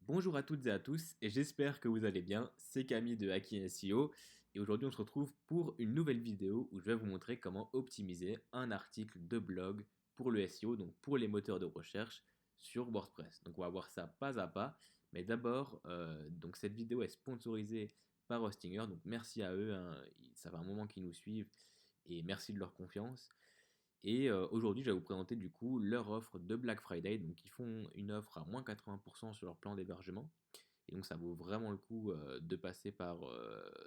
Bonjour à toutes et à tous, et j'espère que vous allez bien. C'est Camille de Hacking SEO, et aujourd'hui on se retrouve pour une nouvelle vidéo où je vais vous montrer comment optimiser un article de blog pour le SEO, donc pour les moteurs de recherche sur WordPress. Donc on va voir ça pas à pas, mais d'abord, donc cette vidéo est sponsorisée par Hostinger, donc merci à eux, hein, ça fait un moment qu'ils nous suivent, et merci de leur confiance. Et aujourd'hui, je vais vous présenter du coup leur offre de Black Friday. Donc, ils font une offre à moins 80% sur leur plan d'hébergement. Et donc, ça vaut vraiment le coup de passer par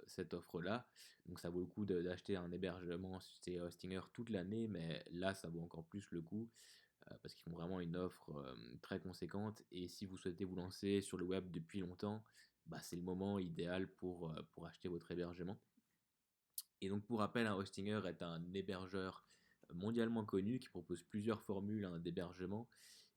cette offre-là. Donc, ça vaut le coup d'acheter un hébergement chez Hostinger toute l'année, mais là, ça vaut encore plus le coup parce qu'ils font vraiment une offre très conséquente. Et si vous souhaitez vous lancer sur le web depuis longtemps, bah, c'est le moment idéal pour acheter votre hébergement. Et donc, pour rappel, un Hostinger est un hébergeur mondialement connu qui propose plusieurs formules hein, d'hébergement.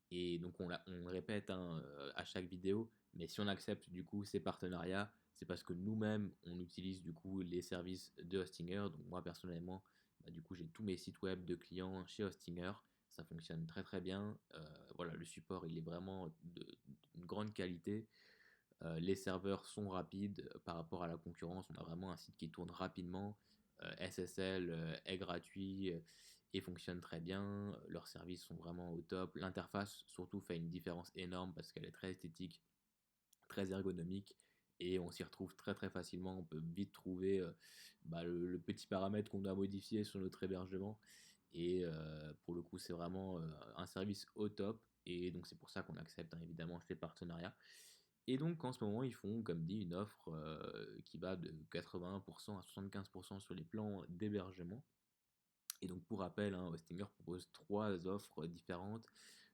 Et donc, on le répète hein, à chaque vidéo, mais si on accepte du coup ces partenariats, c'est parce que nous-mêmes, on utilise du coup les services de Hostinger. Donc, moi personnellement, bah, du coup, j'ai tous mes sites web de clients chez Hostinger. Ça fonctionne très très bien. Voilà, le support, il est vraiment d'une grande qualité. Les serveurs sont rapides par rapport à la concurrence. On a vraiment un site qui tourne rapidement. SSL est gratuit et fonctionne très bien. Leurs services sont vraiment au top. L'interface surtout fait une différence énorme parce qu'elle est très esthétique, très ergonomique et on s'y retrouve très très facilement. On peut vite trouver bah, le petit paramètre qu'on doit modifier sur notre hébergement. Et pour le coup, c'est vraiment un service au top. Et donc, c'est pour ça qu'on accepte hein, évidemment ces partenariats. Et donc en ce moment, ils font, comme dit, une offre qui va de 80% à 75% sur les plans d'hébergement. Et donc pour rappel, hein, Hostinger propose trois offres différentes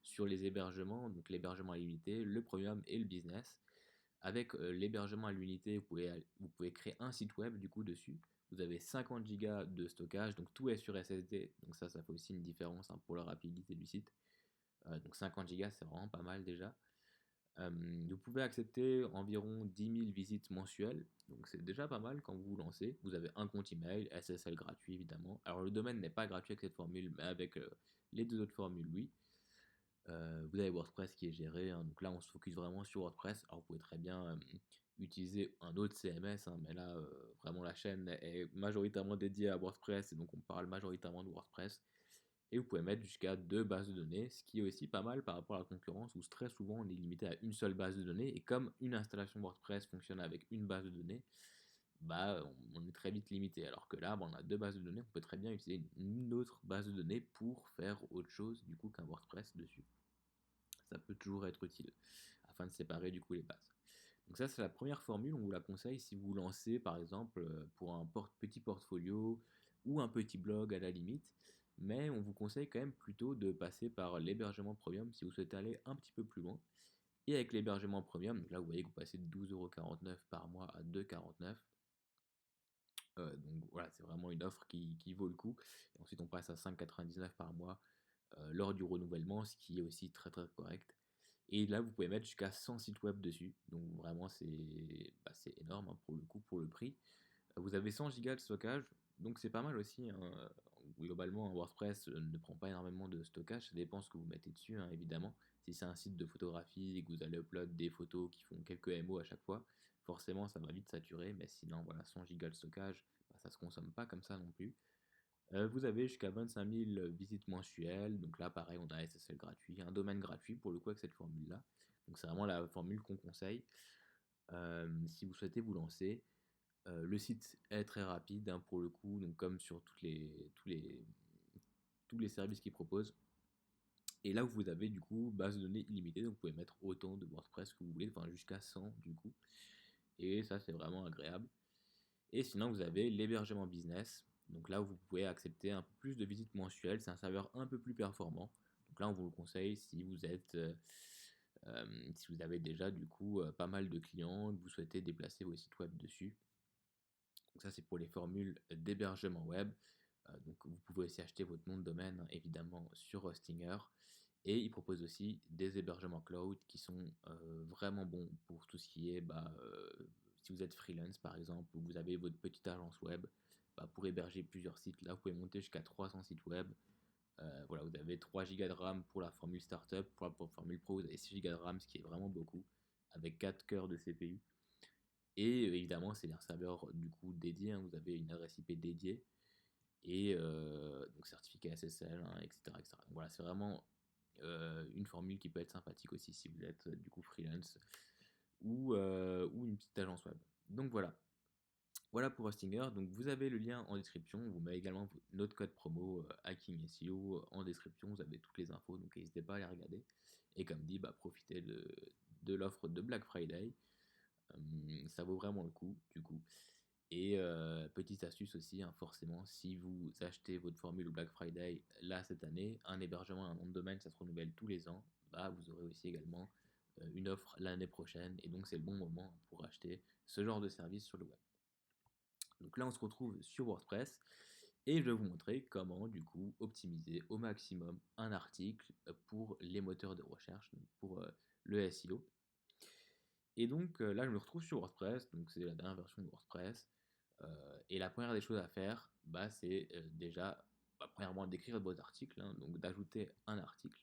sur les hébergements, donc l'hébergement à l'unité, le premium et le business. Avec l'hébergement à l'unité, vous pouvez créer un site web du coup dessus. Vous avez 50 Go de stockage, donc tout est sur SSD, donc ça fait aussi une différence hein, pour la rapidité du site. Donc 50 Go, c'est vraiment pas mal déjà. Vous pouvez accepter environ 10 000 visites mensuelles, donc c'est déjà pas mal quand vous vous lancez. Vous avez un compte email, SSL gratuit évidemment. Alors le domaine n'est pas gratuit avec cette formule, mais avec les deux autres formules, oui. Vous avez WordPress qui est géré, hein, donc là on se focus vraiment sur WordPress. Alors vous pouvez très bien utiliser un autre CMS, hein, mais là vraiment la chaîne est majoritairement dédiée à WordPress et donc on parle majoritairement de WordPress. Et vous pouvez mettre jusqu'à deux bases de données, ce qui est aussi pas mal par rapport à la concurrence où très souvent on est limité à une seule base de données. Et comme une installation WordPress fonctionne avec une base de données, bah on est très vite limité. Alors que là, bah, on a deux bases de données, on peut très bien utiliser une autre base de données pour faire autre chose du coup qu'un WordPress dessus. Ça peut toujours être utile afin de séparer du coup les bases. Donc ça c'est la première formule, on vous la conseille si vous vous lancez par exemple pour un petit portfolio ou un petit blog à la limite, mais on vous conseille quand même plutôt de passer par l'hébergement premium si vous souhaitez aller un petit peu plus loin. Et avec l'hébergement premium, donc là vous voyez que vous passez de 12,49€ par mois à 2,49€. Donc voilà, c'est vraiment une offre qui vaut le coup. Et ensuite on passe à 5,99€ par mois lors du renouvellement, ce qui est aussi très très correct. Et là, vous pouvez mettre jusqu'à 100 sites web dessus. Donc vraiment, c'est énorme hein, pour le coup, pour le prix. Vous avez 100 gigas de stockage, donc c'est pas mal aussi, hein. Globalement, un WordPress ne prend pas énormément de stockage, ça dépend ce que vous mettez dessus, hein, évidemment. Si c'est un site de photographie et que vous allez upload des photos qui font quelques MO à chaque fois, forcément ça va vite saturer, mais sinon, voilà, 100 gigas de stockage, bah, ça se consomme pas comme ça non plus. Vous avez jusqu'à 25 000 visites mensuelles. Donc là, pareil, on a SSL gratuit, un domaine gratuit pour le coup avec cette formule-là. Donc c'est vraiment la formule qu'on conseille si vous souhaitez vous lancer. Le site est très rapide hein, pour le coup, donc comme sur tous les services qu'ils proposent. Et là, vous avez du coup base de données illimitée, donc vous pouvez mettre autant de WordPress que vous voulez, enfin jusqu'à 100 du coup. Et ça, c'est vraiment agréable. Et sinon, vous avez l'hébergement business. Donc là, vous pouvez accepter un peu plus de visites mensuelles. C'est un serveur un peu plus performant. Donc là, on vous le conseille si vous avez déjà du coup pas mal de clients, que vous souhaitez déplacer vos sites web dessus. Donc ça, c'est pour les formules d'hébergement web. Donc vous pouvez aussi acheter votre nom de domaine, hein, évidemment, sur Hostinger. Et ils proposent aussi des hébergements cloud qui sont vraiment bons pour tout ce qui est, si vous êtes freelance par exemple, ou vous avez votre petite agence web, bah, pour héberger plusieurs sites, là vous pouvez monter jusqu'à 300 sites web. Voilà, vous avez 3 Go de RAM pour la formule startup, pour la formule pro, vous avez 6 Go de RAM, ce qui est vraiment beaucoup. avec 4 cœurs de CPU. Et évidemment, c'est un serveur du coup dédié, hein, vous avez une adresse IP dédiée et donc certificat SSL, hein, etc., etc. Donc voilà, c'est vraiment une formule qui peut être sympathique aussi si vous êtes du coup freelance ou une petite agence web. Donc voilà pour Hostinger. Donc vous avez le lien en description. Vous mettez également notre code promo Hacking SEO en description. Vous avez toutes les infos, donc n'hésitez pas à les regarder. Et comme dit, profitez de l'offre de Black Friday. Ça vaut vraiment le coup, du coup. Et petite astuce aussi, hein, forcément, si vous achetez votre formule Black Friday là cette année, un hébergement, un nom de domaine, ça se renouvelle tous les ans, vous aurez aussi également une offre l'année prochaine. Et donc c'est le bon moment pour acheter ce genre de service sur le web. Donc là, on se retrouve sur WordPress et je vais vous montrer comment du coup optimiser au maximum un article pour les moteurs de recherche, donc pour le SEO. Et donc là, je me retrouve sur WordPress, donc c'est la dernière version de WordPress. Et la première des choses à faire, c'est déjà, premièrement, d'écrire vos articles, hein, donc d'ajouter un article.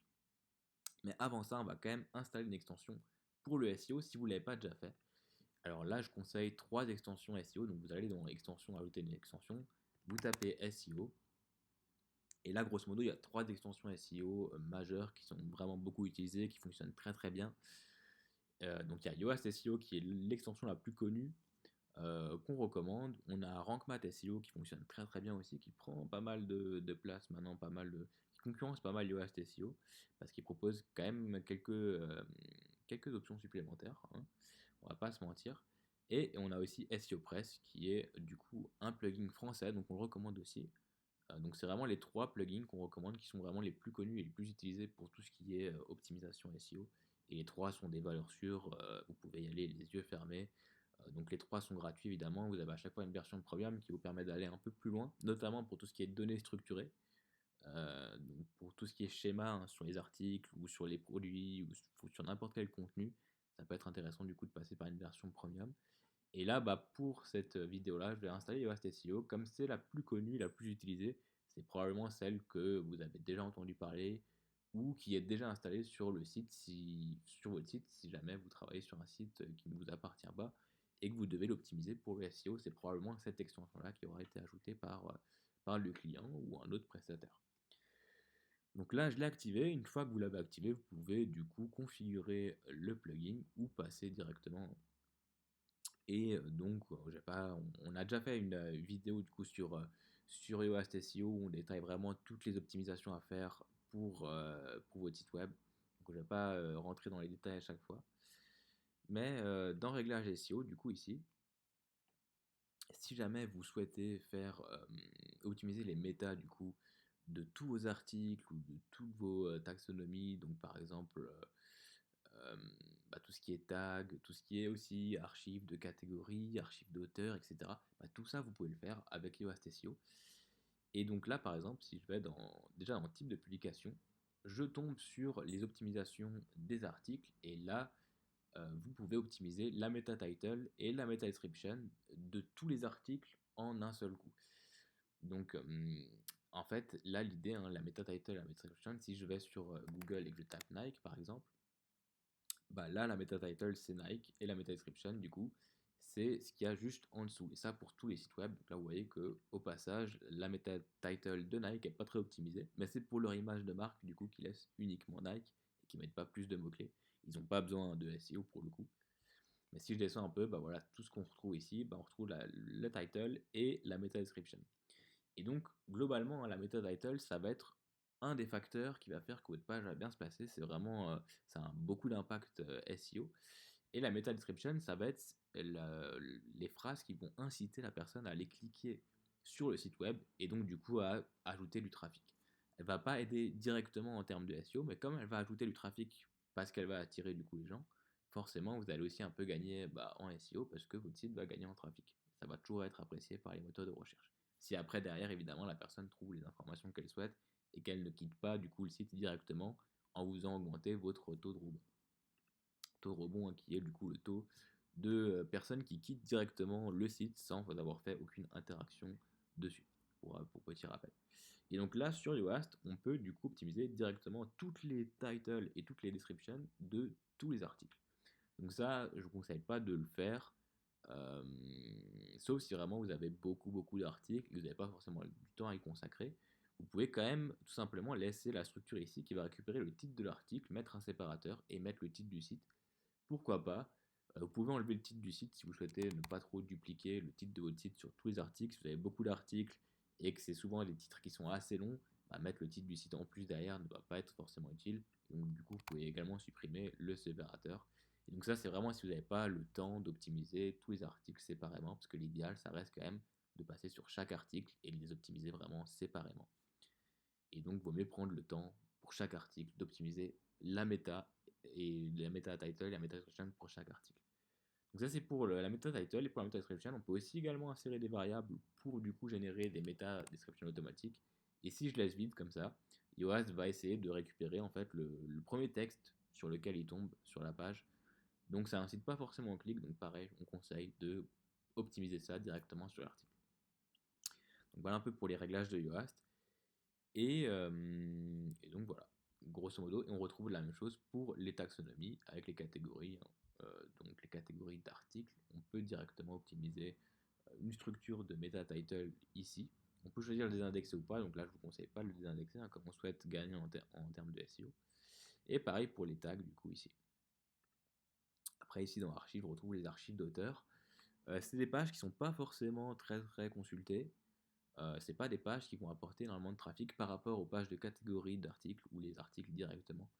Mais avant ça, on va quand même installer une extension pour le SEO si vous ne l'avez pas déjà fait. Alors là, je conseille 3 extensions SEO. Donc vous allez dans extension, ajouter une extension, vous tapez SEO. Et là, grosso modo, il y a 3 extensions SEO majeures qui sont vraiment beaucoup utilisées, qui fonctionnent très très bien. Donc il y a Yoast SEO qui est l'extension la plus connue qu'on recommande. On a RankMath SEO qui fonctionne très très bien aussi, qui prend pas mal de place maintenant, qui concurrence pas mal Yoast SEO parce qu'il propose quand même quelques options supplémentaires, hein, on va pas se mentir. Et on a aussi SEOpress qui est du coup un plugin français, donc on le recommande aussi. Donc c'est vraiment les 3 plugins qu'on recommande qui sont vraiment les plus connus et les plus utilisés pour tout ce qui est optimisation SEO. Et les 3 sont des valeurs sûres, vous pouvez y aller les yeux fermés. Donc les 3 sont gratuits évidemment, vous avez à chaque fois une version premium qui vous permet d'aller un peu plus loin, notamment pour tout ce qui est données structurées. Donc pour tout ce qui est schéma, hein, sur les articles ou sur les produits ou sur n'importe quel contenu, ça peut être intéressant du coup de passer par une version premium. Et là, pour cette vidéo-là, je vais installer Yoast SEO. Comme c'est la plus connue, la plus utilisée, c'est probablement celle que vous avez déjà entendu parler ou qui est déjà installée sur le site, sur votre site, si jamais vous travaillez sur un site qui ne vous appartient pas et que vous devez l'optimiser pour le SEO. C'est probablement cette extension-là qui aura été ajoutée par le client ou un autre prestataire. Donc là, je l'ai activé. Une fois que vous l'avez activé, vous pouvez du coup configurer le plugin ou passer directement. Et donc, on a déjà fait une vidéo du coup sur Yoast SEO où on détaille vraiment toutes les optimisations à faire pour votre site web. Donc, je ne vais pas rentrer dans les détails à chaque fois. Mais dans Réglage SEO, du coup, ici, si jamais vous souhaitez faire optimiser les méta du coup de tous vos articles ou de toutes vos taxonomies, donc par exemple euh, tout ce qui est tag, tout ce qui est aussi archives de catégories, archives d'auteurs, etc. Tout ça, vous pouvez le faire avec Yoast SEO. Et donc là, par exemple, si je vais déjà dans type de publication, je tombe sur les optimisations des articles et là, vous pouvez optimiser la meta title et la meta description de tous les articles en un seul coup. Donc, en fait, là, l'idée, hein, la meta title et la meta description, si je vais sur Google et que je tape Nike, par exemple, là, la meta title, c'est Nike et la meta description, du coup, c'est ce qu'il y a juste en dessous. Et ça, pour tous les sites web. Donc là, vous voyez que au passage, la meta title de Nike n'est pas très optimisée, mais c'est pour leur image de marque, du coup, qui laisse uniquement Nike et qui mettent pas plus de mots-clés. Ils n'ont pas besoin de SEO pour le coup. Mais si je descends un peu, voilà, tout ce qu'on retrouve ici, on retrouve le title et la meta description. Et donc, globalement, hein, la meta title, ça va être un des facteurs qui va faire que votre page va bien se placer. C'est vraiment, ça a beaucoup d'impact SEO. Et la meta description, ça va être les phrases qui vont inciter la personne à aller cliquer sur le site web et donc du coup à ajouter du trafic. Elle va pas aider directement en termes de SEO, mais comme elle va ajouter du trafic parce qu'elle va attirer du coup les gens, forcément vous allez aussi un peu gagner en SEO parce que votre site va gagner en trafic. Ça va toujours être apprécié par les moteurs de recherche. Si après derrière évidemment la personne trouve les informations qu'elle souhaite et qu'elle ne quitte pas du coup le site directement en vous faisant augmenter votre taux de rebond. Taux de rebond, hein, qui est du coup le taux de personnes qui quittent directement le site sans avoir fait aucune interaction dessus, pour petit rappel. Et donc là, sur Yoast, on peut du coup optimiser directement toutes les titles et toutes les descriptions de tous les articles. Donc ça, je vous conseille pas de le faire, euh, sauf si vraiment vous avez beaucoup d'articles et que vous n'avez pas forcément du temps à y consacrer. Vous pouvez quand même tout simplement laisser la structure ici qui va récupérer le titre de l'article, mettre un séparateur et mettre le titre du site. Pourquoi pas? Vous pouvez enlever le titre du site si vous souhaitez ne pas trop dupliquer le titre de votre site sur tous les articles. Si vous avez beaucoup d'articles et que c'est souvent des titres qui sont assez longs, bah, mettre le titre du site en plus derrière ne va pas être forcément utile. Donc du coup, vous pouvez également supprimer le séparateur. Et donc ça, c'est vraiment si vous n'avez pas le temps d'optimiser tous les articles séparément, parce que l'idéal, ça reste quand même de passer sur chaque article et de les optimiser vraiment séparément. Et donc, il vaut mieux prendre le temps pour chaque article d'optimiser la méta et la méta title et la méta description pour chaque article. Donc ça c'est pour la méta title et pour la méta description, on peut aussi également insérer des variables pour du coup générer des méta descriptions automatiques. Et si je laisse vide comme ça, Yoast va essayer de récupérer en fait le premier texte sur lequel il tombe sur la page. Donc ça incite pas forcément au clic, donc pareil, on conseille de optimiser ça directement sur l'article. Donc voilà un peu pour les réglages de Yoast. Et donc voilà, grosso modo, et on retrouve la même chose pour les taxonomies avec les catégories. Donc les catégories d'articles, on peut directement optimiser une structure de meta title ici. On peut choisir de le désindexer ou pas, donc là je vous conseille pas de le désindexer, hein, comme on souhaite gagner en termes de SEO. Et pareil pour les tags du coup ici. Après ici dans archives, on retrouve les archives d'auteurs. C'est des pages qui sont pas forcément très consultées. C'est pas des pages qui vont apporter énormément de trafic par rapport aux pages de catégorie d'articles ou les articles directement.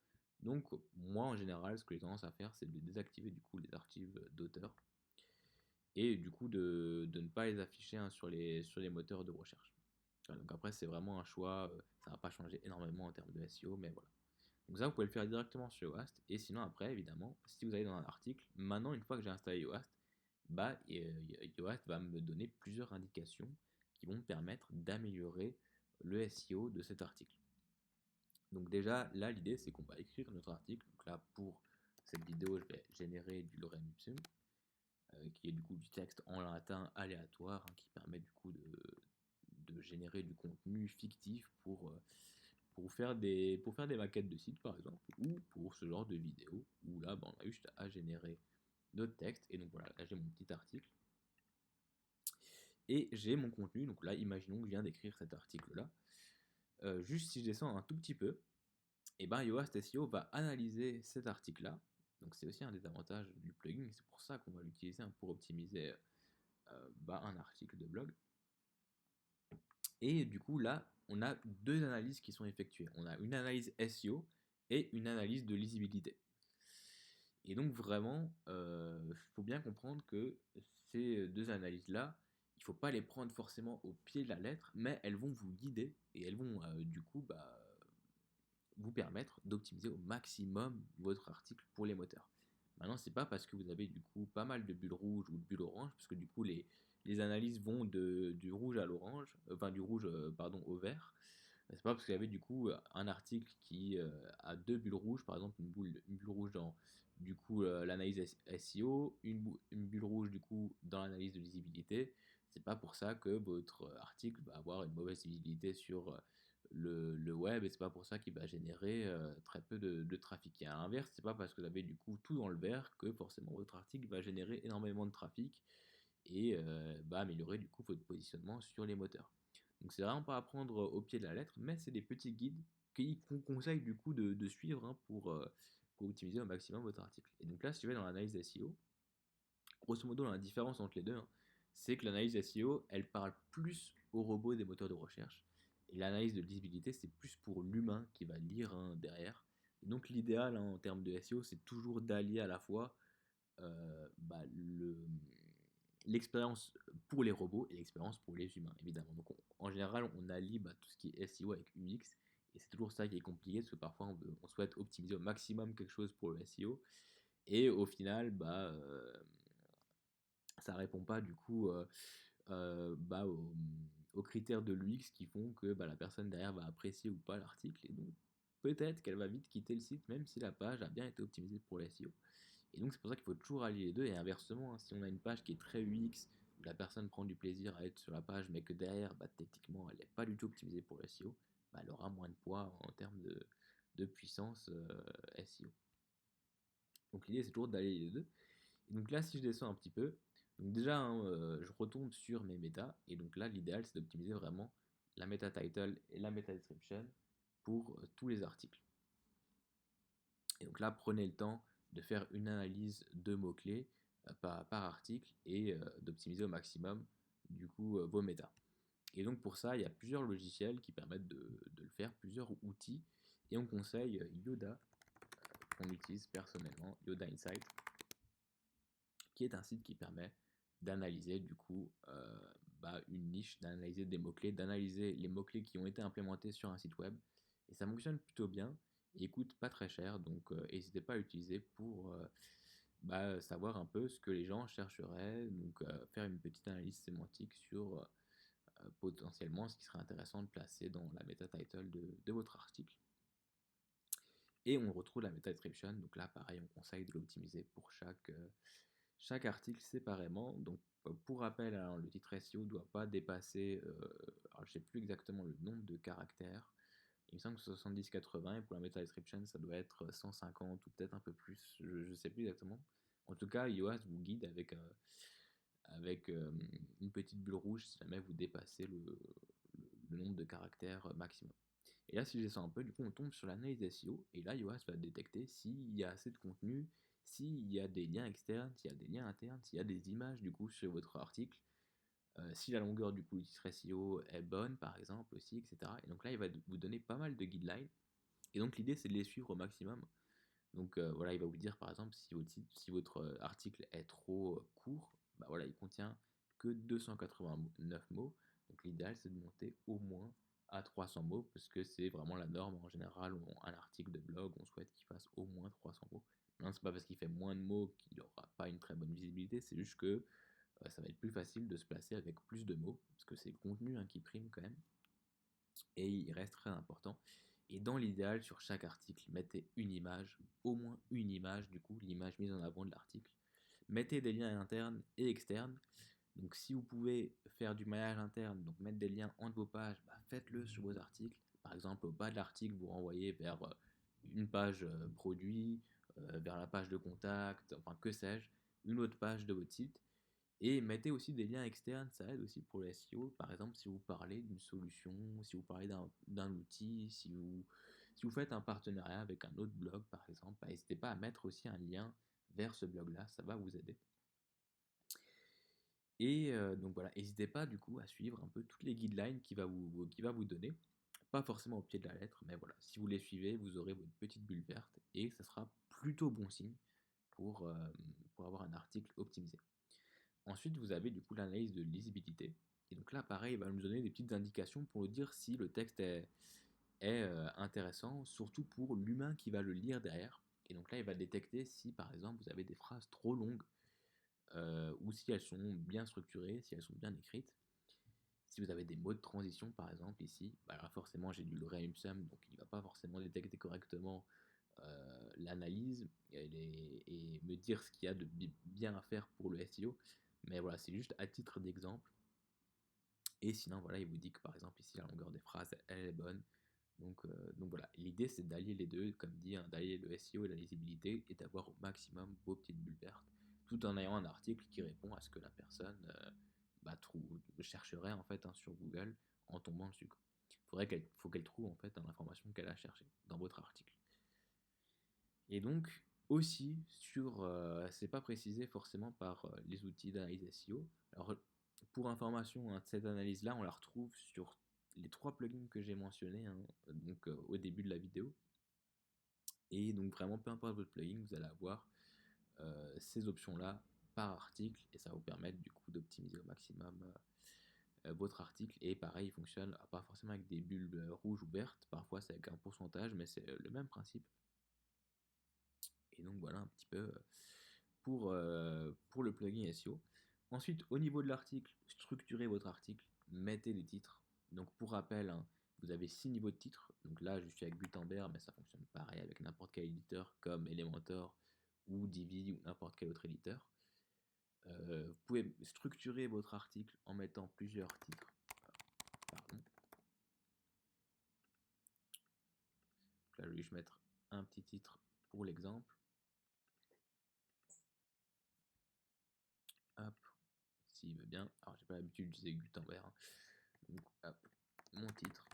Donc moi en général, ce que j'ai tendance à faire, c'est de désactiver du coup les archives d'auteurs et du coup de ne pas les afficher, hein, sur les moteurs de recherche. Voilà, donc après c'est vraiment un choix, ça va pas changer énormément en termes de SEO, mais voilà. Donc ça vous pouvez le faire directement sur Yoast, et sinon après évidemment, si vous allez dans un article, maintenant une fois que j'ai installé Yoast, bah, Yoast va me donner plusieurs indications qui vont me permettre d'améliorer le SEO de cet article. Donc déjà, là, l'idée, c'est qu'on va écrire notre article. Donc là, pour cette vidéo, je vais générer du lorem ipsum, qui est du coup du texte en latin aléatoire, hein, qui permet du coup de générer du contenu fictif pour faire des maquettes de sites, par exemple, ou pour ce genre de vidéo, où là, bah, on a juste à générer notre texte. Et donc voilà, là, j'ai mon petit article. Et j'ai mon contenu, donc là, imaginons que je viens d'écrire cet article-là. Juste si je descends un tout petit peu, et ben Yoast SEO va analyser cet article-là. Donc c'est aussi un des avantages du plugin, c'est pour ça qu'on va l'utiliser, hein, pour optimiser un article de blog. Et du coup là, on a deux analyses qui sont effectuées. On a une analyse SEO et une analyse de lisibilité. Et donc vraiment, il faut bien comprendre que ces deux analyses-là, il ne faut pas les prendre forcément au pied de la lettre, mais elles vont vous guider et elles vont du coup vous permettre d'optimiser au maximum votre article pour les moteurs. Maintenant, c'est pas parce que vous avez du coup pas mal de bulles rouges ou de bulles oranges, parce que du coup les analyses vont du rouge à l'orange, enfin du rouge pardon au vert. C'est pas parce que vous avez du coup un article qui a deux bulles rouges, par exemple une bulle rouge dans du coup l'analyse SEO, une bulle rouge du coup dans l'analyse de lisibilité. C'est pas pour ça que votre article va avoir une mauvaise visibilité sur le web, et c'est pas pour ça qu'il va générer très peu de trafic. Et à l'inverse, c'est pas parce que vous avez du coup tout dans le vert que forcément votre article va générer énormément de trafic et va améliorer du coup votre positionnement sur les moteurs. Donc c'est vraiment pas à prendre au pied de la lettre, mais c'est des petits guides qu'on conseille du coup de suivre, hein, pour optimiser au maximum votre article. Et donc là, si tu vas dans l'analyse SEO, grosso modo, la différence entre les deux, hein, c'est que l'analyse SEO, elle parle plus au robot des moteurs de recherche. Et l'analyse de lisibilité, c'est plus pour l'humain qui va lire, hein, derrière. Et donc l'idéal, hein, en termes de SEO, c'est toujours d'allier à la fois l'expérience pour les robots et l'expérience pour les humains, évidemment. Donc en général, on allie tout ce qui est SEO avec UX, et c'est toujours ça qui est compliqué, parce que parfois on souhaite optimiser au maximum quelque chose pour le SEO, et au final, ça répond pas du coup aux critères de l'UX qui font que la personne derrière va apprécier ou pas l'article, et donc peut-être qu'elle va vite quitter le site même si la page a bien été optimisée pour le SEO. Et donc c'est pour ça qu'il faut toujours allier les deux, et inversement, hein, si on a une page qui est très UX, où la personne prend du plaisir à être sur la page, mais que derrière, techniquement, elle n'est pas du tout optimisée pour le SEO, elle aura moins de poids en termes de puissance SEO. Donc l'idée c'est toujours d'allier les deux. Et donc là, si je descends un petit peu, donc déjà, hein, je retombe sur mes méta, et donc là, l'idéal, c'est d'optimiser vraiment la meta title et la meta description pour tous les articles. Et donc là, prenez le temps de faire une analyse de mots-clés par article et d'optimiser au maximum du coup vos méta. Et donc pour ça, il y a plusieurs logiciels qui permettent de le faire, plusieurs outils, et on conseille Yoda, qu'on utilise personnellement, Yoda Insight, qui est un site qui permet d'analyser du coup une niche, d'analyser des mots-clés, d'analyser les mots-clés qui ont été implémentés sur un site web. Et ça fonctionne plutôt bien et coûte pas très cher, donc n'hésitez pas à l'utiliser pour savoir un peu ce que les gens chercheraient, donc faire une petite analyse sémantique sur potentiellement ce qui serait intéressant de placer dans la meta title de votre article. Et on retrouve la meta description, donc là pareil on conseille de l'optimiser pour chaque article séparément. Donc pour rappel, alors, le titre SEO ne doit pas dépasser, alors, je ne sais plus exactement le nombre de caractères, il me semble que c'est 70-80, et pour la meta description ça doit être 150 ou peut-être un peu plus, je ne sais plus exactement. En tout cas, Yoast vous guide avec une petite bulle rouge si jamais vous dépassez le nombre de caractères maximum. Et là, si je descends un peu, du coup, on tombe sur l'analyse SEO, et là, Yoast va détecter s'il y a assez de contenu, s'il y a des liens externes, s'il y a des liens internes, s'il y a des images, du coup, sur votre article, si la longueur, du coup, du titre SEO est bonne, par exemple, aussi, etc. Et donc là, il va vous donner pas mal de guidelines, et donc l'idée, c'est de les suivre au maximum. Donc voilà, il va vous dire, par exemple, si votre article est trop court, bah voilà, il contient que 289 mots, donc l'idéal, c'est de monter au moins à 300 mots, parce que c'est vraiment la norme. En général, un article de blog, on souhaite qu'il fasse au moins 300 mots. Non, c'est pas parce qu'il fait moins de mots qu'il n'aura pas une très bonne visibilité, c'est juste que ça va être plus facile de se placer avec plus de mots, parce que c'est le contenu qui prime quand même, et il reste très important. Et dans l'idéal, sur chaque article, mettez une image, au moins une image, du coup, l'image mise en avant de l'article. Mettez des liens internes et externes. Donc si vous pouvez faire du maillage interne, donc mettre des liens entre vos pages, faites-le sur vos articles. Par exemple, au bas de l'article, vous renvoyez vers une page produit, vers la page de contact, enfin que sais-je, une autre page de votre site. Et mettez aussi des liens externes, ça aide aussi pour le SEO. Par exemple, si vous parlez d'une solution, si vous parlez d'un outil, si vous faites un partenariat avec un autre blog, par exemple, n'hésitez pas à mettre aussi un lien vers ce blog-là, ça va vous aider. Et donc voilà, n'hésitez pas du coup à suivre un peu toutes les guidelines qu'il va vous donner. Pas forcément au pied de la lettre, mais voilà, si vous les suivez, vous aurez votre petite bulle verte et ça sera plutôt bon signe pour, pour avoir un article optimisé. Ensuite, vous avez du coup l'analyse de lisibilité. Et donc là, pareil, il va nous donner des petites indications pour nous dire si le texte est intéressant, surtout pour l'humain qui va le lire derrière. Et donc là, il va détecter si par exemple vous avez des phrases trop longues ou si elles sont bien structurées, si elles sont bien écrites. Si vous avez des mots de transition par exemple ici, là forcément j'ai dû le réimsum, donc il ne va pas forcément détecter correctement l'analyse et me dire ce qu'il y a de bien à faire pour le SEO. Mais voilà, c'est juste à titre d'exemple. Et sinon, voilà, il vous dit que par exemple ici, la longueur des phrases, elle est bonne. Donc voilà, l'idée c'est d'allier les deux, comme dit, d'allier le SEO et la lisibilité et d'avoir au maximum vos petites bulles vertes, tout en ayant un article qui répond à ce que la personne chercherait en fait sur Google en tombant dessus. Faut qu'elle trouve en fait l'information qu'elle a cherchée dans votre article. Et donc aussi c'est pas précisé forcément par les outils d'analyse SEO. Alors pour information, cette analyse-là, on la retrouve sur les 3 plugins que j'ai mentionnés donc au début de la vidéo. Et donc vraiment, peu importe votre plugin, vous allez avoir ces options-là par article et ça va vous permettre du coup d'optimiser au maximum votre article. Et pareil, il fonctionne pas forcément avec des bulles rouges ou vertes, parfois c'est avec un pourcentage, mais c'est le même principe. Et donc voilà un petit peu pour le plugin SEO. Ensuite, au niveau de l'article, structurez votre article, mettez des titres. Donc pour rappel, vous avez 6 niveaux de titres. Donc là, je suis avec Gutenberg, mais ça fonctionne pareil avec n'importe quel éditeur comme Elementor ou Divi ou n'importe quel autre éditeur. Vous pouvez structurer votre article en mettant plusieurs titres. Pardon. Là, je vais juste mettre un petit titre pour l'exemple. s'il veut bien. Alors j'ai pas l'habitude d'utiliser Gutenberg, hein. Donc hop, mon titre.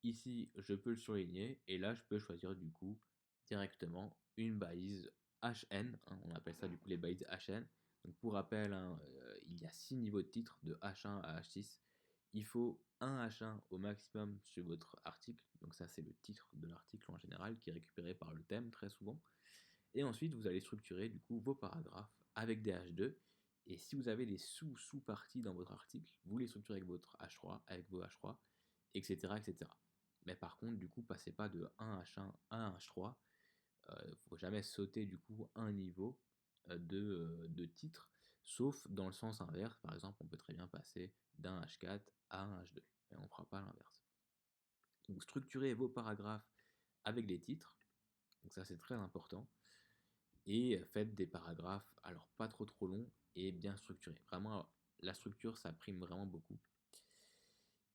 Ici, je peux le surligner et là, je peux choisir du coup directement une balise HN, hein, on appelle ça du coup les balises HN. Donc pour rappel, hein, il y a 6 niveaux de titre de H1 à H6. Il faut un H1 au maximum sur votre article. Donc ça, c'est le titre de l'article en général qui est récupéré par le thème très souvent. Et ensuite, vous allez structurer du coup vos paragraphes avec des H2. Et si vous avez des sous-parties dans votre article, vous les structurez avec votre H3, avec vos H3, etc., etc. Mais par contre, du coup, passez pas de 1 H1 à un H3. Faut jamais sauter du coup un niveau de titre, sauf dans le sens inverse. Par exemple, on peut très bien passer d'un H4 à un H2, et on ne fera pas l'inverse. Donc structurez vos paragraphes avec des titres, donc ça c'est très important, et faites des paragraphes, alors pas trop longs et bien structurés. Vraiment, la structure ça prime vraiment beaucoup.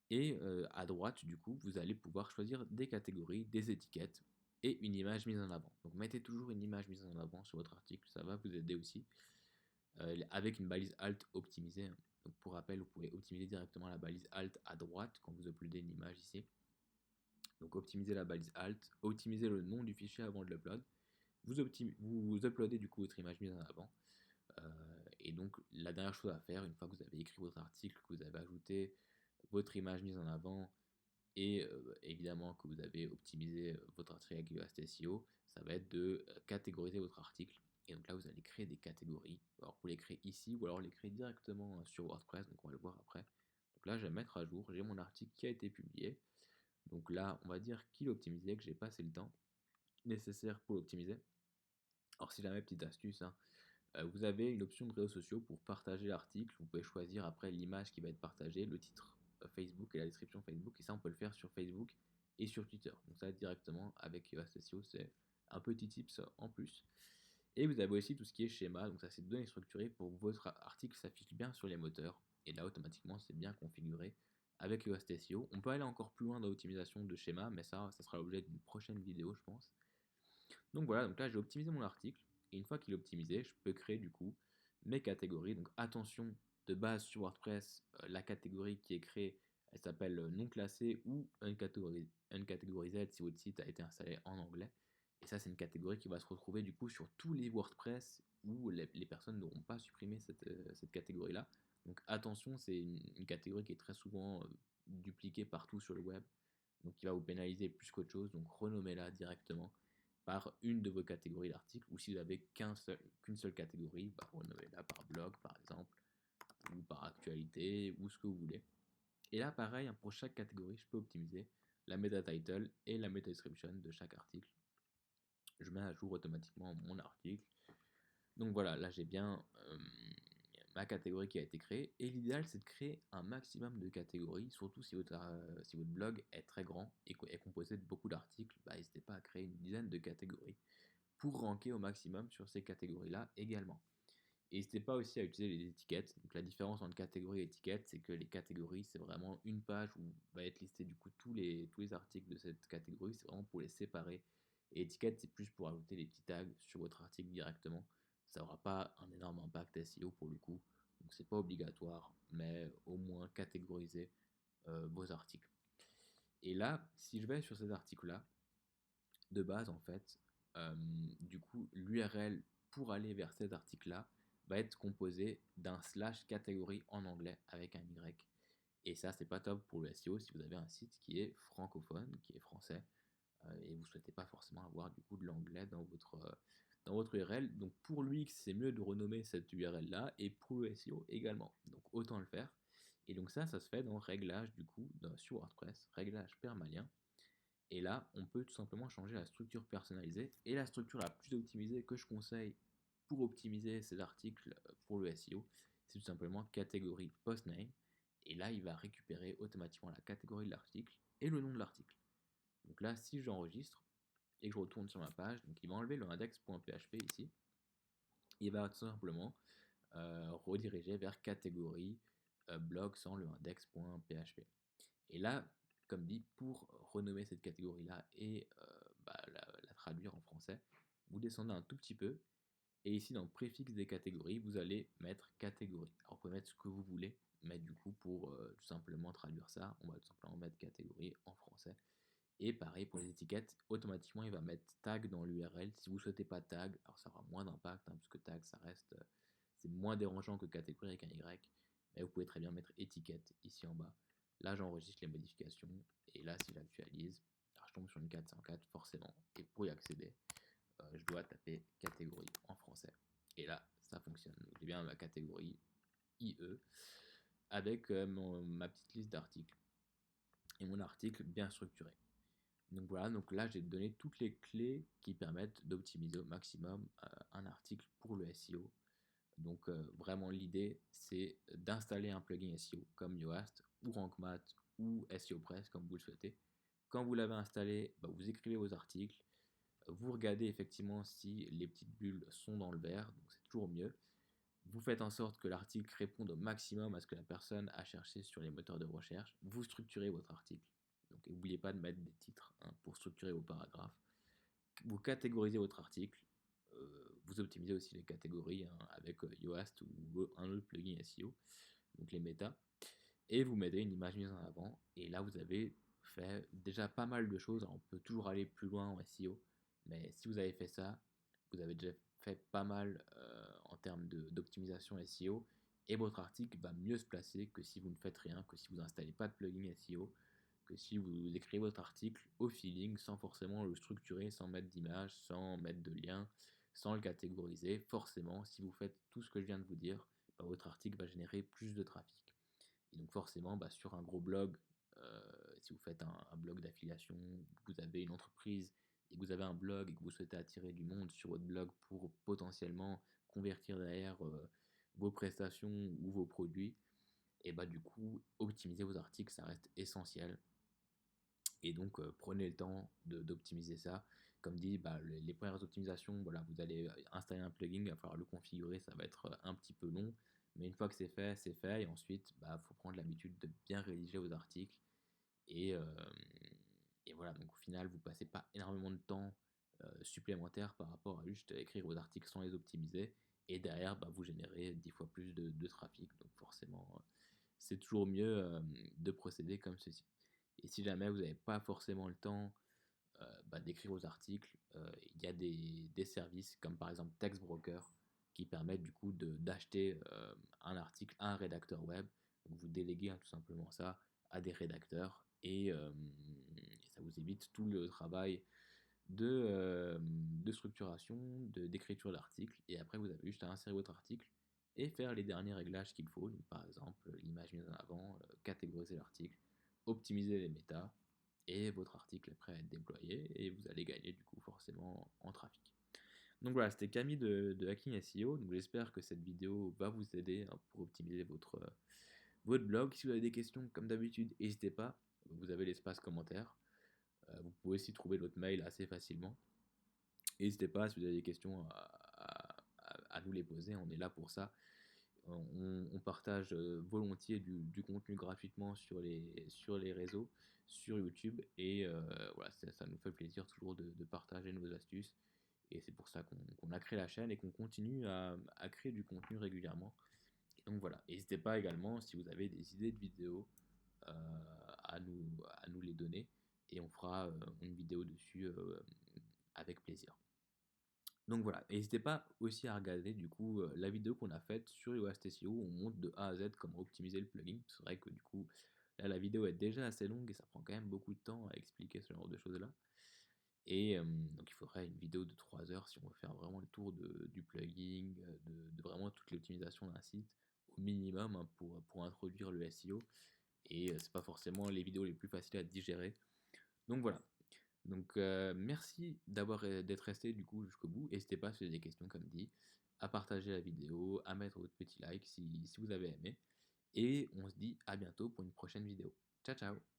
Et à droite, du coup, vous allez pouvoir choisir des catégories, des étiquettes et une image mise en avant. Donc mettez toujours une image mise en avant sur votre article, ça va vous aider aussi. Avec une balise Alt optimisée, hein. Donc pour rappel, vous pouvez optimiser directement la balise Alt à droite quand vous uploadez une image ici. Donc optimisez la balise Alt, optimisez le nom du fichier avant de l'upload. Vous uploadez du coup votre image mise en avant. Et donc la dernière chose à faire, une fois que vous avez écrit votre article, que vous avez ajouté votre image mise en avant, et évidemment que vous avez optimisé votre article avec Yoast SEO, ça va être de catégoriser votre article. Et donc là, vous allez créer des catégories. Alors, vous les créez ici ou alors les créer directement sur WordPress. Donc, on va le voir après. Donc là, je vais mettre à jour. J'ai mon article qui a été publié. Donc là, on va dire qu'il est optimisé, que j'ai passé le temps nécessaire pour l'optimiser. Alors, si jamais, petite astuce, hein, vous avez une option de réseaux sociaux pour partager l'article. Vous pouvez choisir après l'image qui va être partagée, le titre Facebook et la description Facebook. Et ça, on peut le faire sur Facebook et sur Twitter. Donc ça, directement avec Yoast SEO, c'est un petit tips en plus. Et vous avez aussi tout ce qui est schéma. Donc ça, c'est données structurées pour que votre article s'affiche bien sur les moteurs. Et là, automatiquement, c'est bien configuré avec Yoast SEO. On peut aller encore plus loin dans l'optimisation de schéma, mais ça sera l'objet d'une prochaine vidéo, je pense. Donc voilà, donc là, j'ai optimisé mon article. Et une fois qu'il est optimisé, je peux créer du coup mes catégories. Donc attention, de base sur WordPress, la catégorie qui est créée, elle s'appelle non classé ou uncategorized si votre site a été installé en anglais. Et ça, c'est une catégorie qui va se retrouver du coup sur tous les WordPress où les personnes n'auront pas supprimé cette catégorie-là. Donc attention, c'est une catégorie qui est très souvent dupliquée partout sur le web. Donc qui va vous pénaliser plus qu'autre chose. Donc renommez-la directement par une de vos catégories d'articles, ou si vous n'avez qu'une seule catégorie, bah, renommez-la par blog par exemple, ou par actualité, ou ce que vous voulez. Et là pareil, hein, pour chaque catégorie, je peux optimiser la meta title et la meta description de chaque article. Je mets à jour automatiquement mon article. Donc voilà, là j'ai bien ma catégorie qui a été créée. Et l'idéal, c'est de créer un maximum de catégories, surtout si votre blog est très grand et est composé de beaucoup d'articles. Bah, n'hésitez pas à créer une dizaine de catégories pour ranker au maximum sur ces catégories-là également. Et n'hésitez pas aussi à utiliser les étiquettes. Donc la différence entre catégorie et étiquette, c'est que les catégories, c'est vraiment une page où va être listé du coup tous les articles de cette catégorie. C'est vraiment pour les séparer. Et étiquette, c'est plus pour ajouter des petits tags sur votre article directement. Ça n'aura pas un énorme impact SEO pour le coup. Donc c'est pas obligatoire, mais au moins catégoriser vos articles. Et là, si je vais sur ces articles-là, de base en fait, du coup, l'URL pour aller vers cet article-là va être composé d'un slash catégorie en anglais avec un Y. Et ça, c'est pas top pour le SEO si vous avez un site qui est francophone, qui est français, et vous souhaitez pas forcément avoir du coup de l'anglais dans votre URL. Donc pour l'UX, c'est mieux de renommer cette URL là, et pour le SEO également. Donc autant le faire. Et donc ça se fait dans réglage du coup sur WordPress, réglage permalien. Et là, on peut tout simplement changer la structure personnalisée. Et la structure la plus optimisée que je conseille pour optimiser ces articles pour le SEO, c'est tout simplement catégorie postname. Et là, il va récupérer automatiquement la catégorie de l'article et le nom de l'article. Donc là, si j'enregistre et que je retourne sur ma page, donc il va enlever le index.php ici. Il va tout simplement rediriger vers catégorie blog sans le index.php. Et là, comme dit, pour renommer cette catégorie-là et la traduire en français, vous descendez un tout petit peu Et ici, dans préfixe des catégories, vous allez mettre catégorie. Alors, vous pouvez mettre ce que vous voulez, mais du coup, pour tout simplement traduire ça, on va tout simplement mettre catégorie en français. Et pareil pour les étiquettes, automatiquement, il va mettre tag dans l'URL. Si vous ne souhaitez pas tag, alors ça aura moins d'impact, parce que tag, ça reste, c'est moins dérangeant que catégorie avec un Y. Mais vous pouvez très bien mettre étiquette ici en bas. Là, j'enregistre les modifications. Et là, si j'actualise, je tombe sur une 404 forcément. Et pour y accéder, je dois taper catégorie en français. Et là, ça fonctionne. J'ai bien ma catégorie IE avec ma petite liste d'articles et mon article bien structuré. Donc voilà, donc là j'ai donné toutes les clés qui permettent d'optimiser au maximum un article pour le SEO. Donc vraiment l'idée c'est d'installer un plugin SEO comme Yoast ou RankMath ou SEOpress comme vous le souhaitez. Quand vous l'avez installé, vous écrivez vos articles, vous regardez effectivement si les petites bulles sont dans le vert, donc c'est toujours mieux. Vous faites en sorte que l'article réponde au maximum à ce que la personne a cherché sur les moteurs de recherche. Vous structurez votre article. Donc n'oubliez pas de mettre des titres pour structurer vos paragraphes. Vous catégorisez votre article. Vous optimisez aussi les catégories avec Yoast ou un autre plugin SEO, donc les méta. Et vous mettez une image mise en avant. Et là, vous avez fait déjà pas mal de choses. Alors, on peut toujours aller plus loin en SEO. Mais si vous avez fait ça, vous avez déjà fait pas mal en termes d'optimisation SEO. Et votre article va mieux se placer que si vous ne faites rien, que si vous n'installez pas de plugin SEO, que si vous écrivez votre article au feeling, sans forcément le structurer, sans mettre d'image, sans mettre de lien, sans le catégoriser. Forcément, si vous faites tout ce que je viens de vous dire, votre article va générer plus de trafic. Et donc forcément, sur un gros blog, si vous faites un blog d'affiliation, vous avez une entreprise et que vous avez un blog et que vous souhaitez attirer du monde sur votre blog pour potentiellement convertir derrière vos prestations ou vos produits, et du coup, optimiser vos articles, ça reste essentiel. Et donc, prenez le temps d'optimiser ça. Comme dit, les premières optimisations, voilà, vous allez installer un plugin, il va falloir le configurer, ça va être un petit peu long. Mais une fois que c'est fait, c'est fait. Et ensuite, faut prendre l'habitude de bien rédiger vos articles. Et, euh, et voilà, donc au final, vous passez pas énormément de temps supplémentaire par rapport à juste écrire vos articles sans les optimiser. Et derrière, vous générez 10 fois plus de trafic. Donc forcément, c'est toujours mieux de procéder comme ceci. Et si jamais vous n'avez pas forcément le temps d'écrire vos articles, il y a des services comme par exemple TextBroker qui permettent du coup d'acheter un article à un rédacteur web. Donc vous déléguez tout simplement ça à des rédacteurs et ça vous évite tout le travail de structuration, d'écriture d'article. Et après vous avez juste à insérer votre article et faire les derniers réglages qu'il faut. Donc, par exemple l'image mise en avant, catégoriser l'article, optimiser les méta et votre article est prêt à être déployé et vous allez gagner du coup forcément en trafic. Donc voilà, c'était Camille de Hacking SEO. Donc j'espère que cette vidéo va vous aider pour optimiser votre blog. Si vous avez des questions, comme d'habitude, n'hésitez pas. Vous avez l'espace commentaire. Vous pouvez aussi trouver notre mail assez facilement. N'hésitez pas si vous avez des questions à nous les poser. On est là pour ça. On partage volontiers du contenu gratuitement sur les réseaux, sur YouTube. Et voilà, ça nous fait plaisir toujours de partager nos astuces. Et c'est pour ça qu'on a créé la chaîne et qu'on continue à créer du contenu régulièrement. Et donc voilà, n'hésitez pas également si vous avez des idées de vidéos à nous les donner. Et on fera une vidéo dessus avec plaisir. Donc voilà, n'hésitez pas aussi à regarder du coup la vidéo qu'on a faite sur Yoast SEO où on montre de A à Z comment optimiser le plugin. C'est vrai que du coup là la vidéo est déjà assez longue et ça prend quand même beaucoup de temps à expliquer ce genre de choses là. Et donc il faudrait une vidéo de 3 heures si on veut faire vraiment le tour du plugin, de vraiment toute l'optimisation d'un site au minimum pour introduire le SEO. Et c'est pas forcément les vidéos les plus faciles à digérer. Donc voilà. Donc merci d'être resté du coup jusqu'au bout. N'hésitez pas si vous avez des questions comme dit, à partager la vidéo, à mettre votre petit like si vous avez aimé. Et on se dit à bientôt pour une prochaine vidéo. Ciao ciao.